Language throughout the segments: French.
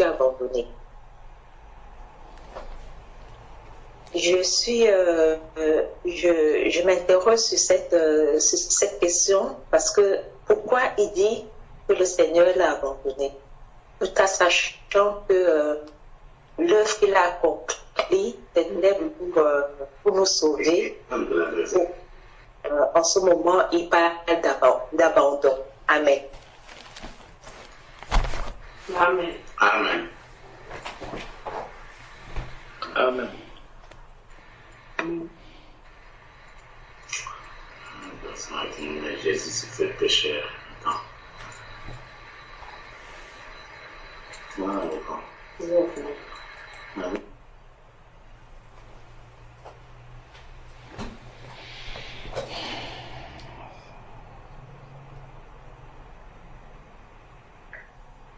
tu abandonné? Je m'interroge sur cette question parce que pourquoi il dit que le Seigneur l'a abandonné? Tout en sachant que l'œuvre qu'il a accomplie était pour nous sauver. En ce moment, il parle d'abandon. Amen. Amen. Amen. Amen. Dans ce matin, Jésus s'est fait pécheur. Voilà, Amen.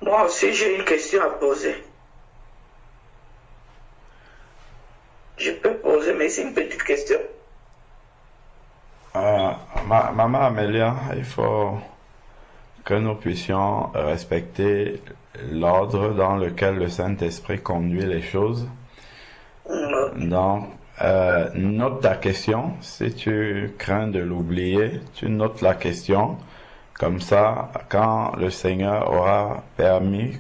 Moi aussi, j'ai une question à poser. Je peux poser, mais c'est une petite question. Maman Amélia, il faut que nous puissions respecter l'ordre dans lequel le Saint-Esprit conduit les choses. Donc, note ta question. Si tu crains de l'oublier, tu notes la question. Comme ça, quand le Seigneur aura permis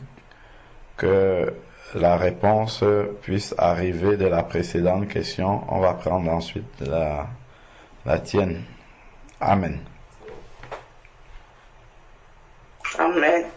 que la réponse puisse arriver de la précédente question, on va prendre ensuite la tienne. Amen. Amen.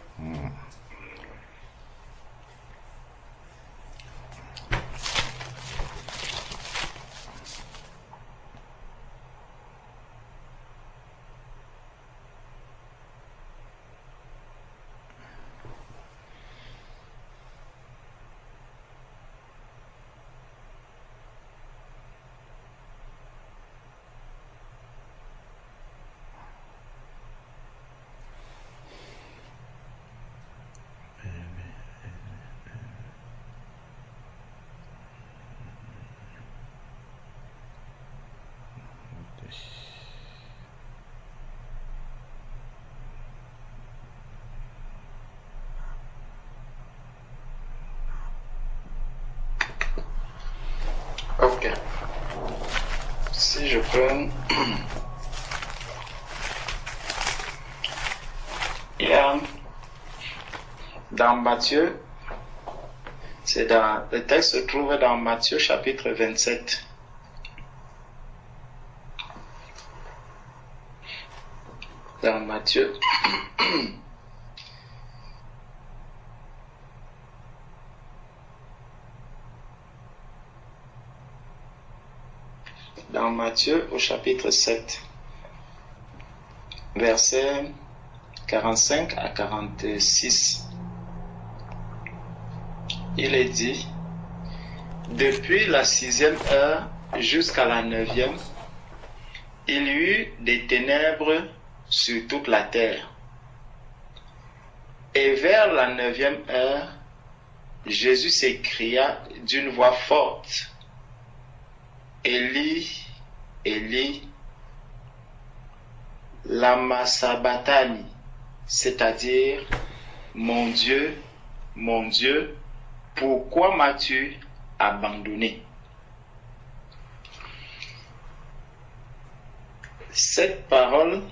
Ok. Si je peux... Il y a dans Matthieu, le texte se trouve dans Matthieu chapitre 27. Dans Matthieu. Dans Matthieu au chapitre 7, versets 45 à 46. Il est dit, depuis la 6e heure jusqu'à la 9e, il y eut des ténèbres sur toute la terre. Et vers la 9e heure, Jésus s'écria d'une voix forte, Élie, Élie, lama sabachthani, c'est-à-dire, mon Dieu, pourquoi m'as-tu abandonné? Cette parole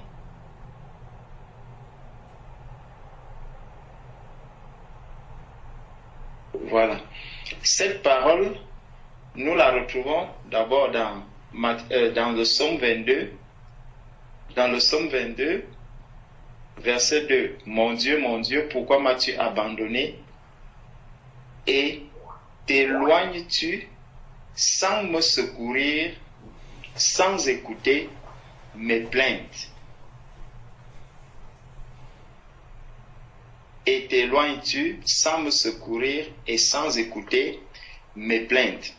nous la retrouvons d'abord dans le psaume 22. Dans le psaume 22, verset 2, mon Dieu, pourquoi m'as-tu abandonné? Et t'éloignes-tu sans me secourir, sans écouter mes plaintes? Et t'éloignes-tu sans me secourir et sans écouter mes plaintes?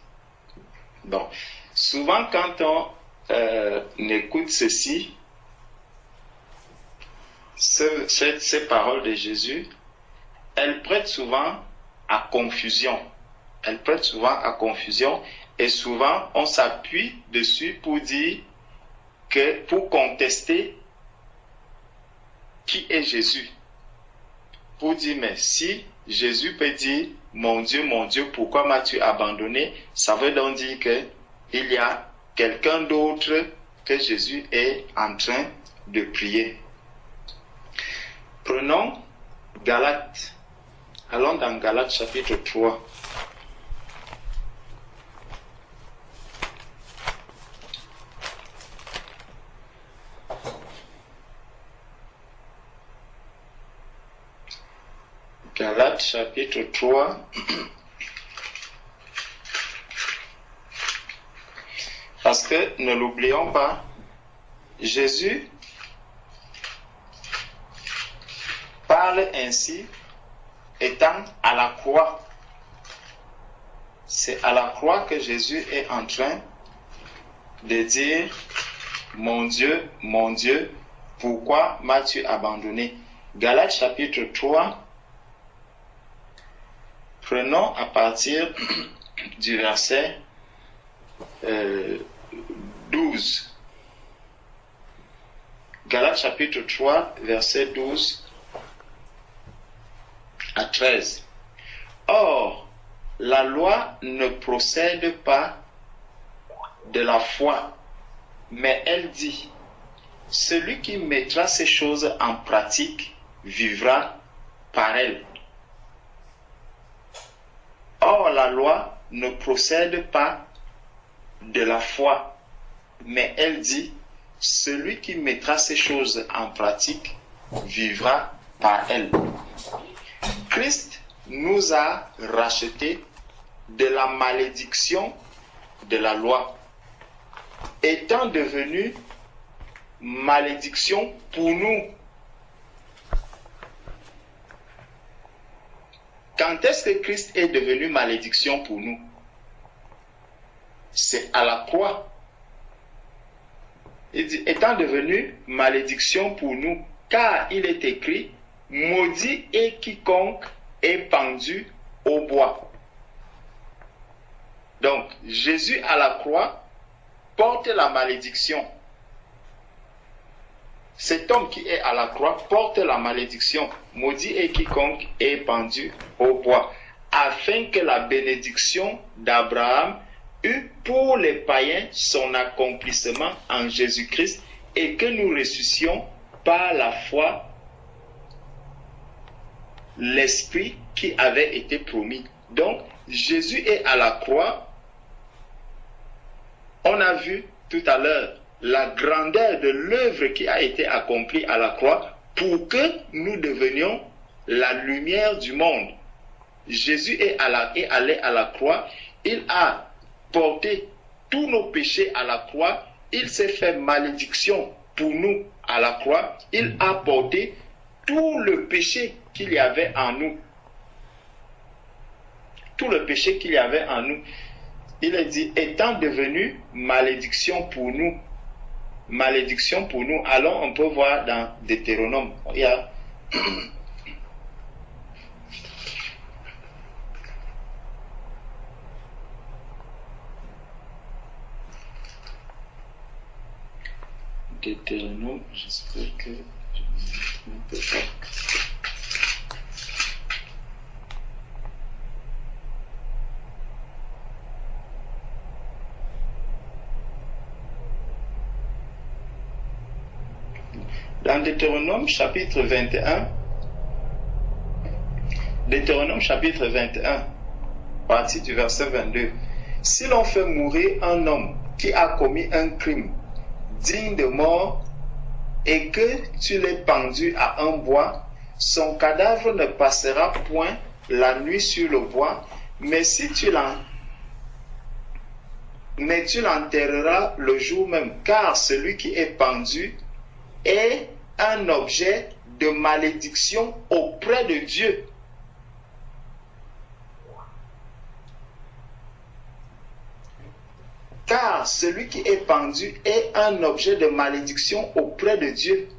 Bon, souvent quand on écoute ceci, ces paroles de Jésus, elles prêtent souvent à confusion. Et souvent on s'appuie dessus pour contester qui est Jésus. Pour dire, mais si Jésus peut dire mon Dieu, pourquoi m'as-tu abandonné? Ça veut donc dire qu'il y a quelqu'un d'autre que Jésus est en train de prier. Prenons Galates. Allons dans Galates chapitre 3. Galates chapitre 3. Parce que, ne l'oublions pas, Jésus parle ainsi étant à la croix. C'est à la croix que Jésus est en train de dire, mon Dieu, pourquoi m'as-tu abandonné? Galates chapitre 3, prenons à partir du verset 12. Galates chapitre 3, verset 12 à 13. Or, la loi ne procède pas de la foi, mais elle dit, celui qui mettra ces choses en pratique vivra par elle. Or, la loi ne procède pas de la foi, mais elle dit, celui qui mettra ces choses en pratique vivra par elle. Christ nous a rachetés de la malédiction de la loi, étant devenu malédiction pour nous. Quand est-ce que Christ est devenu malédiction pour nous? C'est à la croix. Il dit, étant devenu malédiction pour nous, car il est écrit, maudit est quiconque est pendu au bois. Donc, Jésus à la croix porte la malédiction. Cet homme qui est à la croix porte la malédiction. Maudit est quiconque est pendu au bois, afin que la bénédiction d'Abraham eut pour les païens son accomplissement en Jésus-Christ et que nous ressuscitions par la foi l'Esprit qui avait été promis. Donc, Jésus est à la croix. On a vu tout à l'heure la grandeur de l'œuvre qui a été accomplie à la croix pour que nous devenions la lumière du monde. Jésus est allé à la croix. Il a porté tous nos péchés à la croix. Il s'est fait malédiction pour nous à la croix. Il a porté tout le péché qu'il y avait en nous. Tout le péché qu'il y avait en nous. Il est dit, étant devenu malédiction pour nous. Malédiction pour nous. Allons, on peut voir dans Deutéronome. Il y a Deutéronome, j'espère que je ne peux pas. Dans Deutéronome chapitre 21, Deutéronome chapitre 21, partie du verset 22. Si l'on fait mourir un homme qui a commis un crime digne de mort et que tu l'aies pendu à un bois, son cadavre ne passera point la nuit sur le bois, mais tu l'enterreras le jour même, car celui qui est pendu est un objet de malédiction auprès de Dieu. Car celui qui est pendu est un objet de malédiction auprès de Dieu.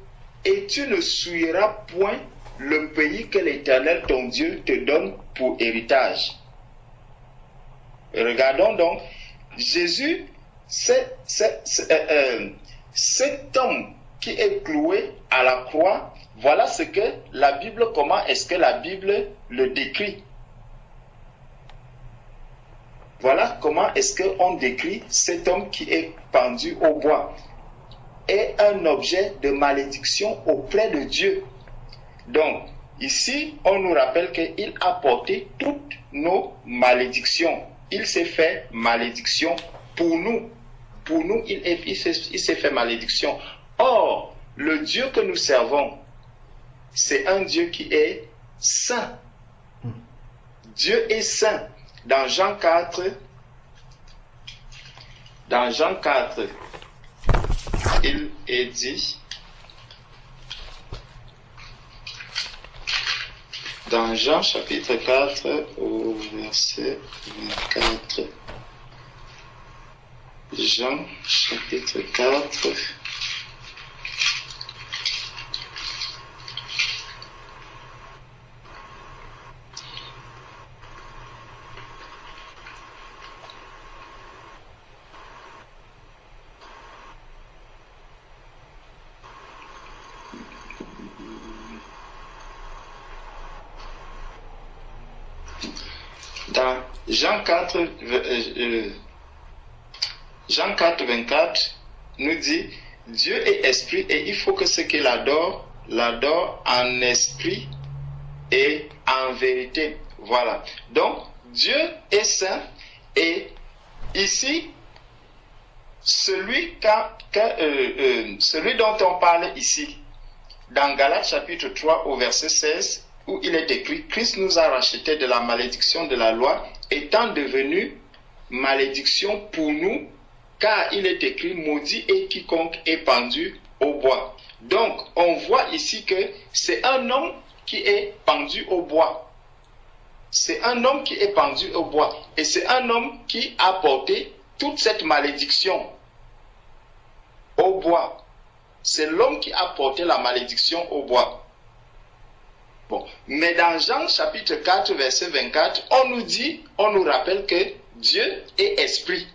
Et tu ne souilleras point le pays que l'Éternel ton Dieu te donne pour héritage. Regardons donc, Jésus, cet homme qui est cloué à la croix, voilà ce que la Bible, comment est-ce que la Bible le décrit. comment est-ce qu'on décrit cet homme qui est pendu au bois, est un objet de malédiction auprès de Dieu. Donc, ici, on nous rappelle qu'il a porté toutes nos malédictions. Il s'est fait malédiction pour nous. Pour nous, il s'est fait malédiction. Or, le Dieu que nous servons, c'est un Dieu qui est saint. Dieu est saint. Dans Jean 4, il est dit, dans Jean chapitre 4 au verset 24, Jean chapitre 4, dans Jean 4, Jean 4, 24 nous dit, Dieu est esprit et il faut que ceux qui l'adorent, l'adorent en esprit et en vérité. Voilà. Donc, Dieu est saint et ici, celui dont on parle ici, dans Galates chapitre 3 au verset 16, où il est écrit, Christ nous a rachetés de la malédiction de la loi, étant devenu malédiction pour nous, car il est écrit, maudit est quiconque est pendu au bois. Donc, on voit ici que c'est un homme qui est pendu au bois. C'est un homme qui est pendu au bois. Et c'est un homme qui a porté toute cette malédiction au bois. C'est l'homme qui a porté la malédiction au bois. Bon. Mais dans Jean chapitre 4, verset 24, on nous rappelle que Dieu est esprit.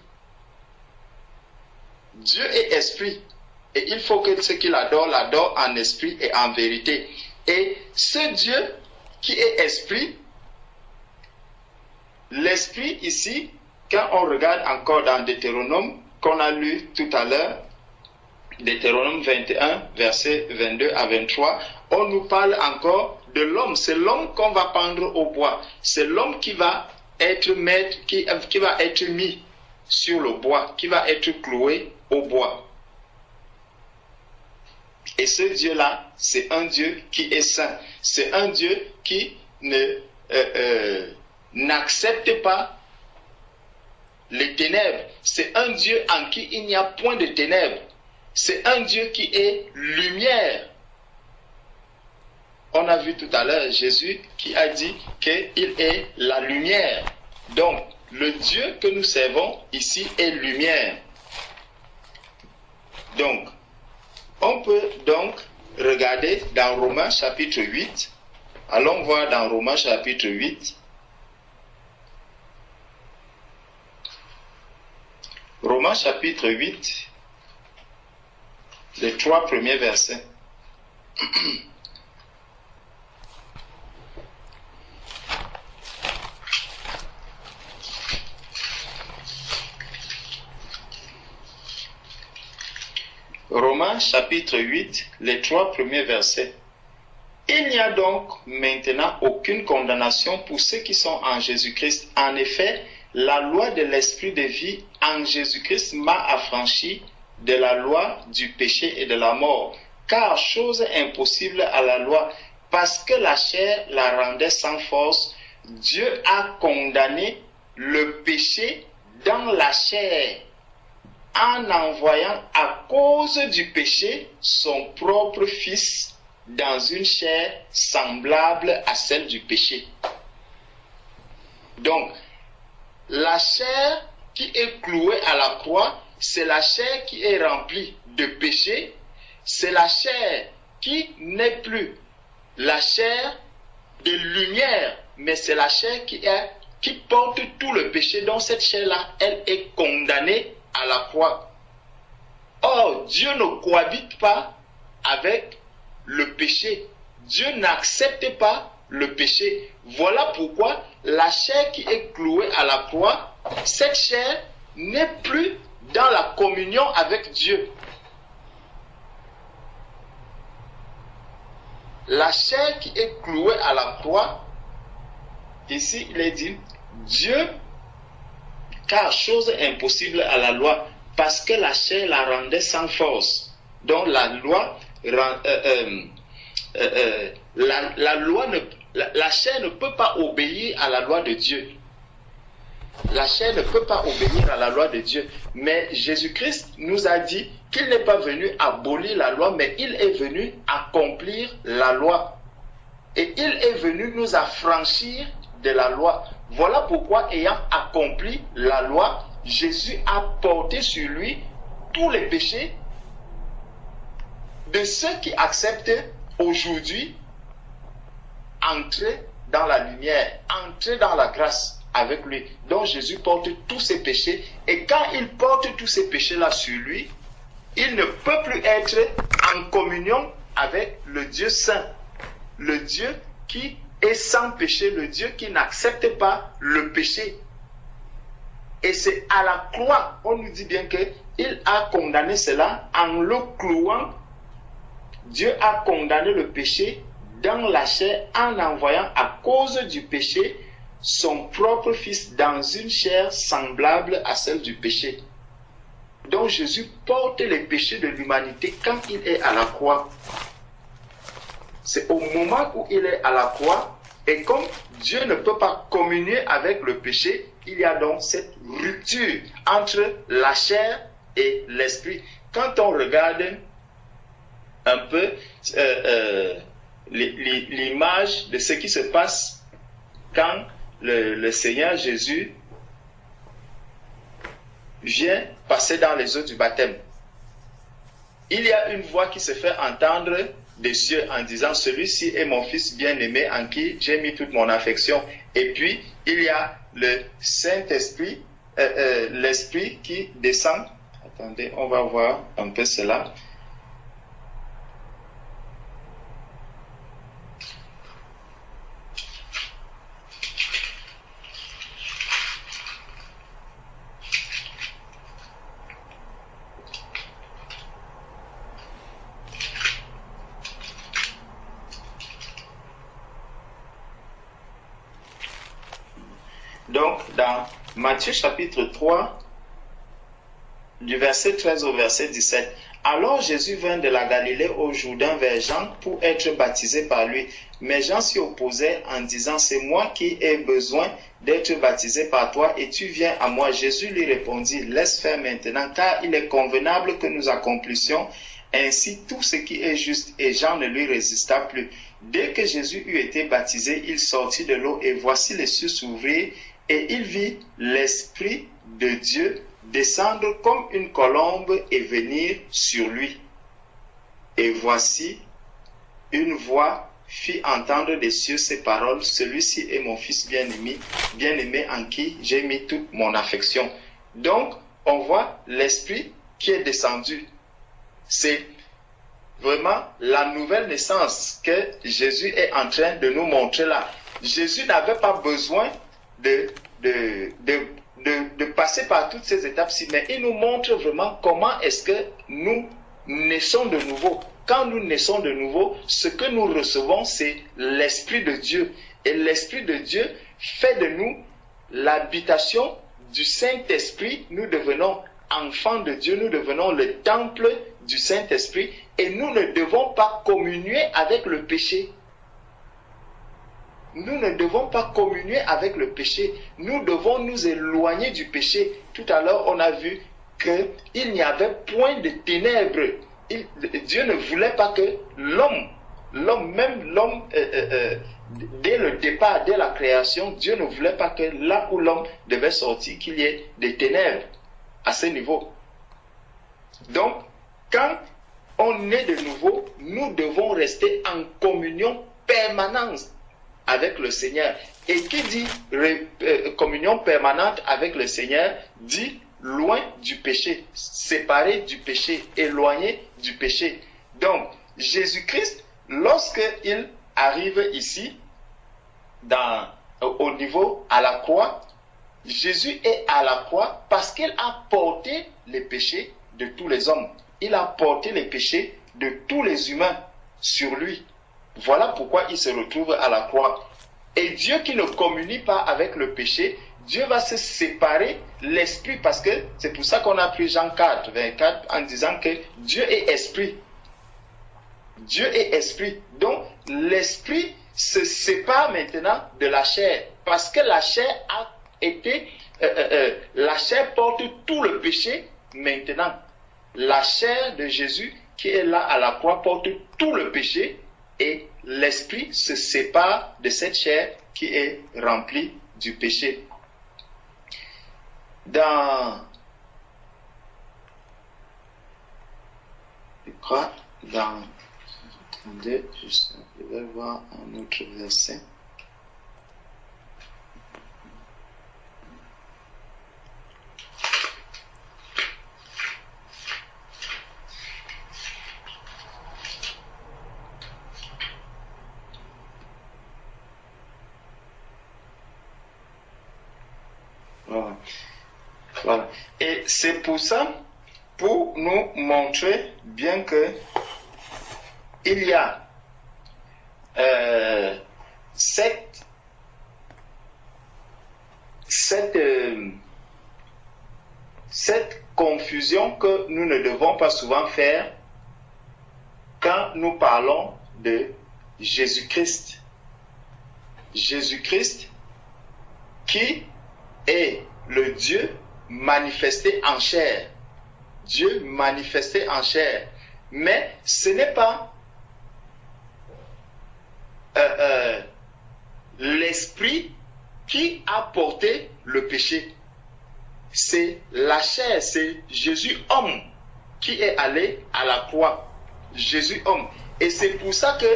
Dieu est esprit. Et il faut que ceux qui l'adorent, l'adorent en esprit et en vérité. Et ce Dieu qui est esprit, l'esprit ici, quand on regarde encore dans Deutéronome, qu'on a lu tout à l'heure, Deutéronome 21, versets 22 à 23, on nous parle encore de l'homme. C'est l'homme qu'on va pendre au bois. C'est l'homme qui va être maître, qui va être mis sur le bois, qui va être cloué au bois. Et ce Dieu-là, c'est un Dieu qui est saint. C'est un Dieu qui n'accepte pas les ténèbres. C'est un Dieu en qui il n'y a point de ténèbres. C'est un Dieu qui est lumière. On a vu tout à l'heure Jésus qui a dit qu'il est la lumière. Donc, le Dieu que nous servons ici est lumière. Donc, on peut donc regarder dans Romains chapitre 8. Allons voir dans Romains chapitre 8. Romains chapitre 8, les 3 premiers versets. Romains chapitre 8, les 3 premiers versets. Il n'y a donc maintenant aucune condamnation pour ceux qui sont en Jésus-Christ. En effet, la loi de l'esprit de vie en Jésus-Christ m'a affranchi de la loi du péché et de la mort. Car chose impossible à la loi, parce que la chair la rendait sans force, Dieu a condamné le péché dans la chair, en envoyant à cause du péché son propre Fils dans une chair semblable à celle du péché. Donc, la chair qui est clouée à la croix, c'est la chair qui est remplie de péché, c'est la chair qui n'est plus la chair de lumière, mais c'est la chair qui porte tout le péché. Donc cette chair-là, elle est condamnée à la croix. Or, Dieu ne cohabite pas avec le péché. Dieu n'accepte pas le péché. Voilà pourquoi la chair qui est clouée à la croix cette chair n'est plus dans la communion avec Dieu. La chair qui est clouée à la croix, ici il est dit, Dieu, car chose impossible à la loi, parce que la chair la rendait sans force. Donc la loi, la chair ne peut pas obéir à la loi de Dieu. La chair ne peut pas obéir à la loi de Dieu. Mais Jésus-Christ nous a dit qu'il n'est pas venu abolir la loi, mais il est venu accomplir la loi. Et il est venu nous affranchir de la loi. Voilà pourquoi, ayant accompli la loi, Jésus a porté sur lui tous les péchés de ceux qui acceptent aujourd'hui entrer dans la lumière, entrer dans la grâce avec lui. Donc Jésus porte tous ses péchés, et quand il porte tous ces péchés-là sur lui, il ne peut plus être en communion avec le Dieu saint, le Dieu qui est sans péché, le Dieu qui n'accepte pas le péché. Et c'est à la croix, on nous dit bien qu'il a condamné cela en le clouant. Dieu a condamné le péché dans la chair en envoyant à cause du péché son propre fils dans une chair semblable à celle du péché. Donc Jésus porte les péchés de l'humanité quand il est à la croix. C'est au moment où il est à la croix, et comme Dieu ne peut pas communier avec le péché, il y a donc cette rupture entre la chair et l'esprit. Quand on regarde un peu l'image de ce qui se passe quand le Seigneur Jésus vient passer dans les eaux du baptême, il y a une voix qui se fait entendre des cieux en disant « Celui-ci est mon fils bien-aimé en qui j'ai mis toute mon affection ». Et puis, il y a le Saint-Esprit, l'Esprit qui descend. Attendez, on va voir un peu cela. Donc, dans Matthieu chapitre 3, du verset 13 au verset 17, « Alors Jésus vint de la Galilée au Jourdain vers Jean pour être baptisé par lui. Mais Jean s'y opposait en disant, « C'est moi qui ai besoin d'être baptisé par toi et tu viens à moi. » Jésus lui répondit, « Laisse faire maintenant, car il est convenable que nous accomplissions ainsi tout ce qui est juste. » Et Jean ne lui résista plus. Dès que Jésus eut été baptisé, il sortit de l'eau et voici les cieux s'ouvrir. Et il vit l'Esprit de Dieu descendre comme une colombe et venir sur lui. Et voici, une voix fit entendre des cieux ces paroles, « Celui-ci est mon fils bien-aimé, bien-aimé en qui j'ai mis toute mon affection. » Donc, on voit l'Esprit qui est descendu. C'est vraiment la nouvelle naissance que Jésus est en train de nous montrer là. Jésus n'avait pas besoin de passer par toutes ces étapes-ci, mais il nous montre vraiment comment est-ce que nous naissons de nouveau. Quand nous naissons de nouveau, ce que nous recevons, c'est l'Esprit de Dieu. Et l'Esprit de Dieu fait de nous l'habitation du Saint-Esprit. Nous devenons enfants de Dieu, nous devenons le temple du Saint-Esprit et nous ne devons pas communier avec le péché. Nous ne devons pas communier avec le péché. Nous devons nous éloigner du péché. Tout à l'heure, on a vu qu'il n'y avait point de ténèbres. Dieu ne voulait pas que l'homme, dès le départ, dès la création, Dieu ne voulait pas que là où l'homme devait sortir, qu'il y ait des ténèbres à ce niveau. Donc, quand on est de nouveau, nous devons rester en communion permanente avec le Seigneur. Et qui dit communion permanente avec le Seigneur, dit loin du péché, séparé du péché, éloigné du péché. Donc, Jésus-Christ, lorsqu'il arrive ici, au niveau à la croix, Jésus est à la croix parce qu'il a porté les péchés de tous les hommes. Il a porté les péchés de tous les humains sur lui. Voilà pourquoi il se retrouve à la croix. Et Dieu qui ne communie pas avec le péché, Dieu va se séparer l'esprit, parce que c'est pour ça qu'on a pris Jean 4, 24 en disant que Dieu est esprit. Dieu est esprit. Donc l'esprit se sépare maintenant de la chair, parce que la chair a été, la chair porte tout le péché maintenant. La chair de Jésus qui est là à la croix porte tout le péché, et l'esprit se sépare de cette chair qui est remplie du péché. Je crois, attendez, je vais voir un autre verset. Voilà. Et c'est pour ça, pour nous montrer bien que il y a cette confusion que nous ne devons pas souvent faire quand nous parlons de Jésus-Christ. Jésus-Christ qui est le Dieu manifesté en chair. Dieu manifesté en chair. Mais ce n'est pas l'esprit qui a porté le péché. C'est la chair, c'est Jésus homme qui est allé à la croix. Jésus homme. Et c'est pour ça que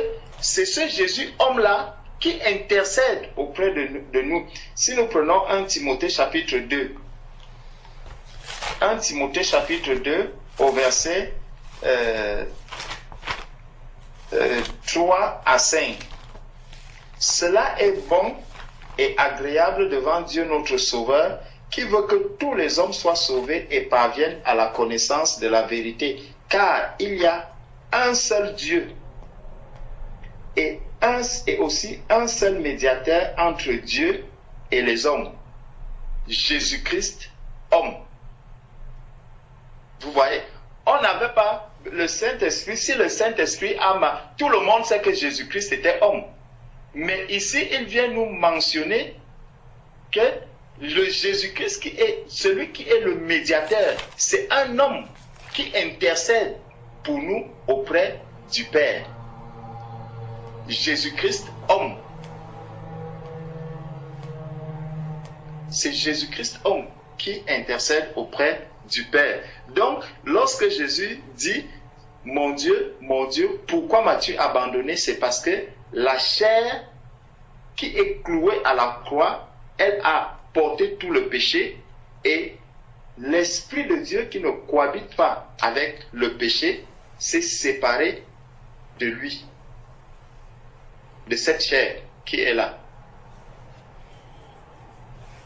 c'est ce Jésus homme là qui intercède auprès de nous. Si nous prenons 1 Timothée chapitre 2, 1 Timothée chapitre 2 au verset 3 à 5. Cela est bon et agréable devant Dieu notre Sauveur, qui veut que tous les hommes soient sauvés et parviennent à la connaissance de la vérité. Car il y a un seul Dieu et aussi un seul médiateur entre Dieu et les hommes, Jésus-Christ, homme. Vous voyez, on n'avait pas le Saint-Esprit. Si le Saint-Esprit a tout le monde sait que Jésus-Christ était homme. Mais ici, il vient nous mentionner que le Jésus-Christ qui est celui qui est le médiateur, c'est un homme qui intercède pour nous auprès du Père. Jésus-Christ, homme. C'est Jésus-Christ, homme, qui intercède auprès du Père. Donc, lorsque Jésus dit « Mon Dieu, pourquoi m'as-tu abandonné ?» C'est parce que la chair qui est clouée à la croix, elle a porté tout le péché, et l'Esprit de Dieu qui ne cohabite pas avec le péché s'est séparé de lui, de cette chair qui est là.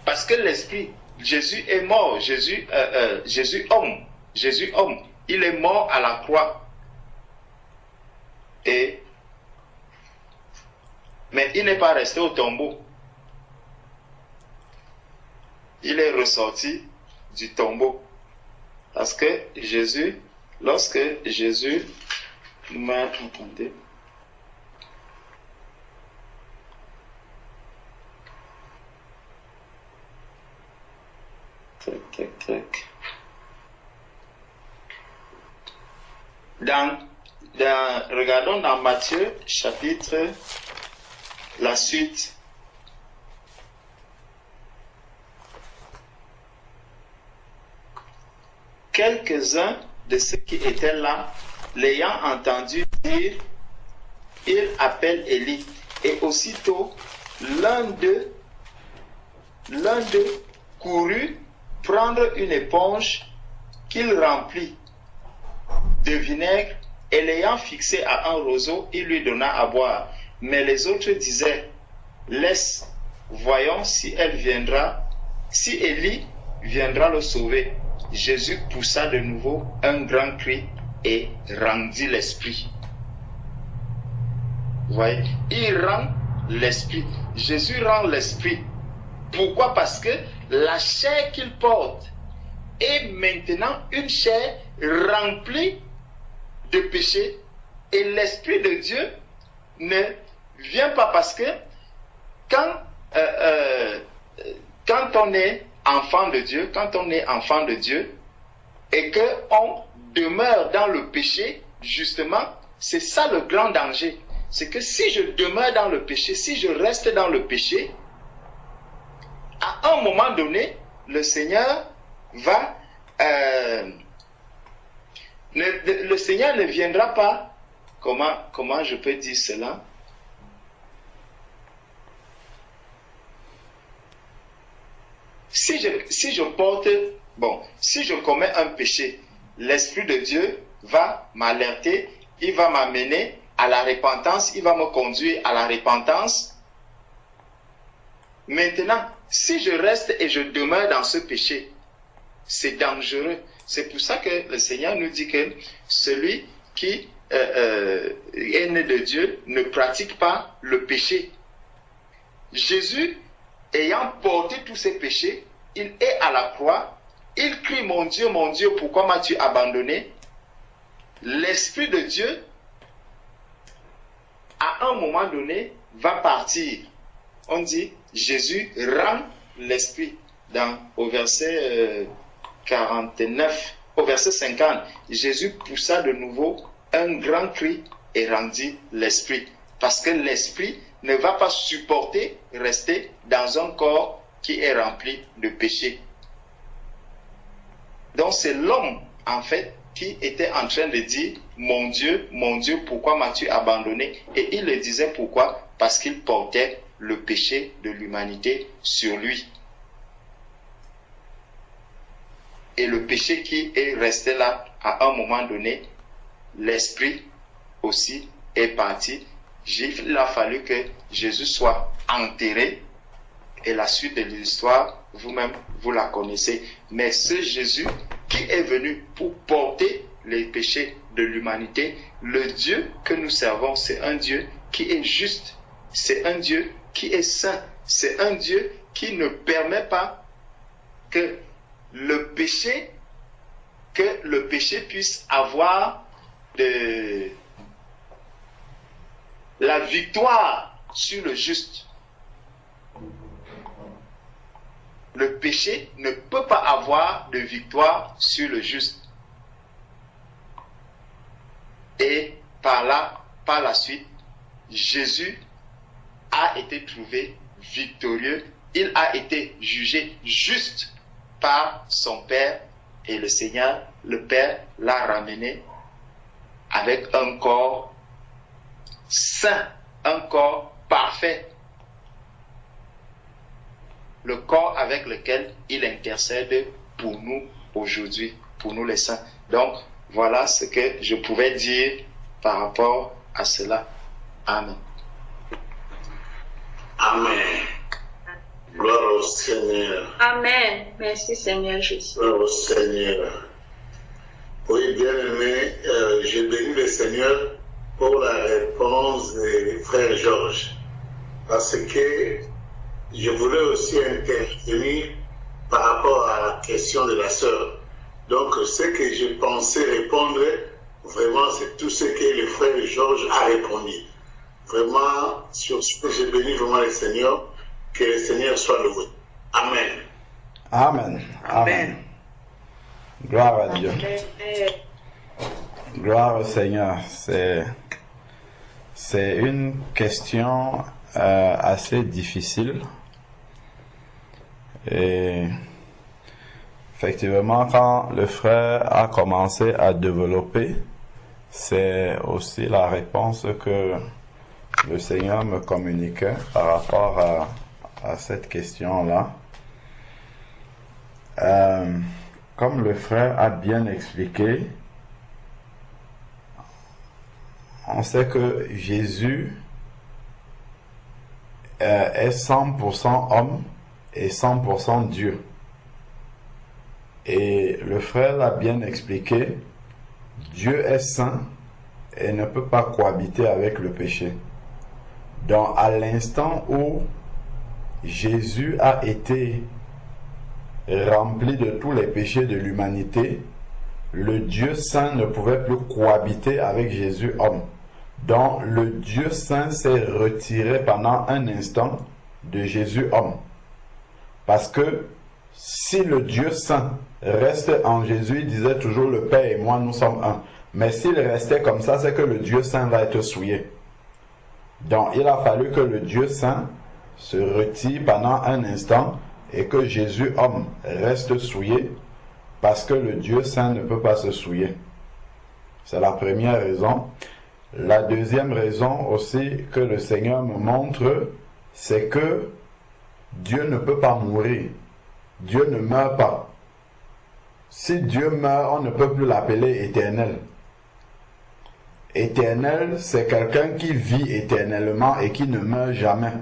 Parce que l'Esprit, Jésus est mort, Jésus homme, il est mort à la croix. Mais il n'est pas resté au tombeau. Il est ressorti du tombeau. Parce que Jésus, lorsque Jésus m'a entendu, regardons dans Matthieu chapitre, la suite. Quelques-uns de ceux qui étaient là, l'ayant entendu dire, il appelle Élie. Et aussitôt, l'un d'eux courut prendre une éponge qu'il remplit de vinaigre, et l'ayant fixé à un roseau, il lui donna à boire. Mais les autres disaient, laisse, voyons si elle viendra si Élie viendra le sauver. Jésus poussa de nouveau un grand cri et rendit l'esprit. Vous voyez, il rend l'esprit. Jésus rend l'esprit. Pourquoi? Parce que la chair qu'il porte est maintenant une chair remplie de péché. Et l'esprit de Dieu ne vient pas parce que quand on est enfant de Dieu, et qu'on demeure dans le péché, justement, c'est ça le grand danger. C'est que si je demeure dans le péché, si je reste dans le péché, à un moment donné, le Seigneur va... le Seigneur ne viendra pas... Comment je peux dire cela? Si je commets un péché, l'Esprit de Dieu va m'alerter, il va m'amener à la repentance, il va me conduire à la repentance. Maintenant, si je reste et je demeure dans ce péché, c'est dangereux. C'est pour ça que le Seigneur nous dit que celui qui est né de Dieu ne pratique pas le péché. Jésus, ayant porté tous ses péchés, il est à la croix, il crie, mon Dieu, pourquoi m'as-tu abandonné? L'Esprit de Dieu, à un moment donné, va partir. On dit, Jésus rend l'Esprit. Au verset 49, au verset 50, Jésus poussa de nouveau un grand cri et rendit l'Esprit. Parce que l'Esprit ne va pas supporter rester dans un corps qui est rempli de péché. Donc c'est l'homme, en fait, qui était en train de dire, mon Dieu, pourquoi m'as-tu abandonné? Et il le disait pourquoi? Parce qu'il portait le péché de l'humanité sur lui. Et le péché qui est resté là, à un moment donné, l'Esprit aussi est parti. Il a fallu que Jésus soit enterré. Et la suite de l'histoire, vous-même, vous la connaissez. Mais ce Jésus qui est venu pour porter les péchés de l'humanité, le Dieu que nous servons, c'est un Dieu qui est juste. C'est un Dieu qui est saint. C'est un Dieu qui ne permet pas que le péché puisse avoir la victoire sur le juste. Le péché ne peut pas avoir de victoire sur le juste. Et par la suite, Jésus a été trouvé victorieux. Il a été jugé juste par son Père. Et le Seigneur, le Père, l'a ramené avec un corps saint, un corps parfait. Le corps avec lequel il intercède pour nous aujourd'hui, pour nous les saints. Donc, voilà ce que je pouvais dire par rapport à cela. Amen. Amen. Gloire au Seigneur. Amen. Merci Seigneur Jésus. Gloire au Seigneur. Oui, bien-aimé, je bénis le Seigneur pour la réponse du frère Georges. Parce que je voulais aussi intervenir par rapport à la question de la sœur. Donc, ce que je pensais répondre, vraiment, c'est tout ce que le frère Georges a répondu. Vraiment, sur ce que je bénis vraiment le Seigneur, que le Seigneur soit loué. Amen. Amen. Amen. Gloire à Dieu. Gloire au Seigneur. C'est une question assez difficile. Et effectivement, quand le frère a commencé à développer, c'est aussi la réponse que le Seigneur me communiquait par rapport à cette question-là. Comme le frère a bien expliqué, on sait que Jésus est 100% homme est 100% Dieu. Et le frère l'a bien expliqué, Dieu est saint et ne peut pas cohabiter avec le péché. Donc à l'instant où Jésus a été rempli de tous les péchés de l'humanité, le Dieu saint ne pouvait plus cohabiter avec Jésus homme. Donc le Dieu saint s'est retiré pendant un instant de Jésus homme. Parce que si le Dieu saint reste en Jésus, il disait toujours le Père et moi nous sommes un. Mais s'il restait comme ça, c'est que le Dieu saint va être souillé. Donc il a fallu que le Dieu saint se retire pendant un instant et que Jésus homme reste souillé, parce que le Dieu saint ne peut pas se souiller. C'est la première raison. La deuxième raison aussi que le Seigneur me montre, c'est que Dieu ne peut pas mourir. Dieu ne meurt pas. Si Dieu meurt, on ne peut plus l'appeler éternel. Éternel, c'est quelqu'un qui vit éternellement et qui ne meurt jamais.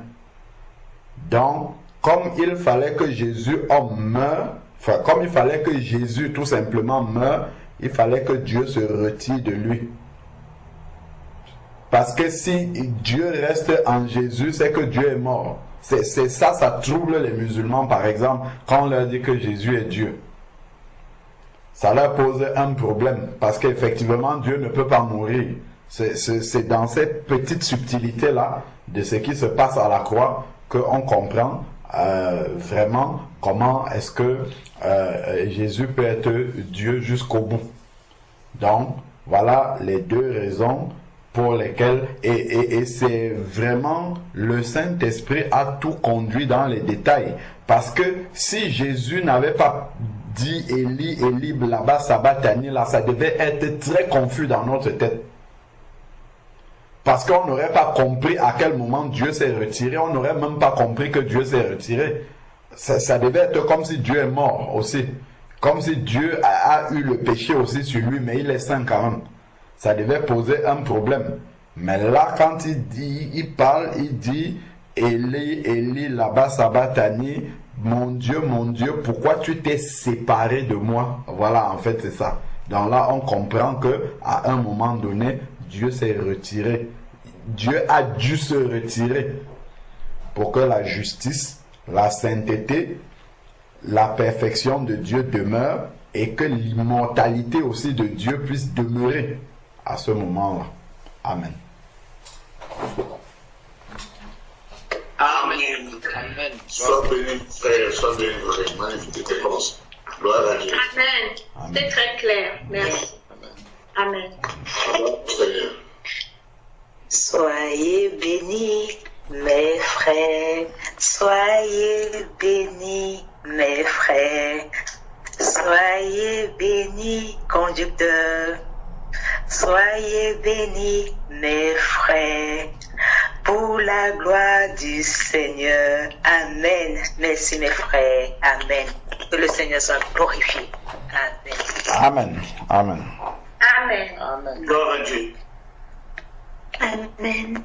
Donc, comme il fallait que Jésus homme meure, comme il fallait que Jésus tout simplement meure, il fallait que Dieu se retire de lui. Parce que si Dieu reste en Jésus, c'est que Dieu est mort. C'est ça, ça trouble les musulmans par exemple, quand on leur dit que Jésus est Dieu. Ça leur pose un problème, parce qu'effectivement Dieu ne peut pas mourir. C'est dans ces petites subtilités-là de ce qui se passe à la croix qu'on comprend vraiment comment est-ce que Jésus peut être Dieu jusqu'au bout. Donc, voilà les deux raisons pour lesquelles, et c'est vraiment le Saint-Esprit a tout conduit dans les détails. Parce que si Jésus n'avait pas dit Élie, Élie, là-bas, Sabatani, là, ça devait être très confus dans notre tête. Parce qu'on n'aurait pas compris à quel moment Dieu s'est retiré, on n'aurait même pas compris que Dieu s'est retiré. Ça devait être comme si Dieu est mort aussi. Comme si Dieu a eu le péché aussi sur lui, mais il est saint quand même. Ça devait poser un problème. Mais là, quand il parle, il dit Élie, Élie, là-bas, Sabatani, mon Dieu, pourquoi tu t'es séparé de moi? Voilà, en fait, c'est ça. Donc là, on comprend que à un moment donné, Dieu s'est retiré. Dieu a dû se retirer pour que la justice, la sainteté, la perfection de Dieu demeure et que l'immortalité aussi de Dieu puisse demeurer à ce moment-là. Amen. Amen. Amen. Sois béni, frère, sois béni vraiment, je te pense. Gloire à Dieu. Amen. C'est très clair. Merci. Amen. Seigneur. Soyez bénis, mes frères, soyez bénis, mes frères, soyez bénis, conducteurs, soyez bénis, mes frères, pour la gloire du Seigneur. Amen. Merci, mes frères. Amen. Que le Seigneur soit glorifié. Amen. Amen. Amen. Amen. Amen. Gloire à Dieu. Amen.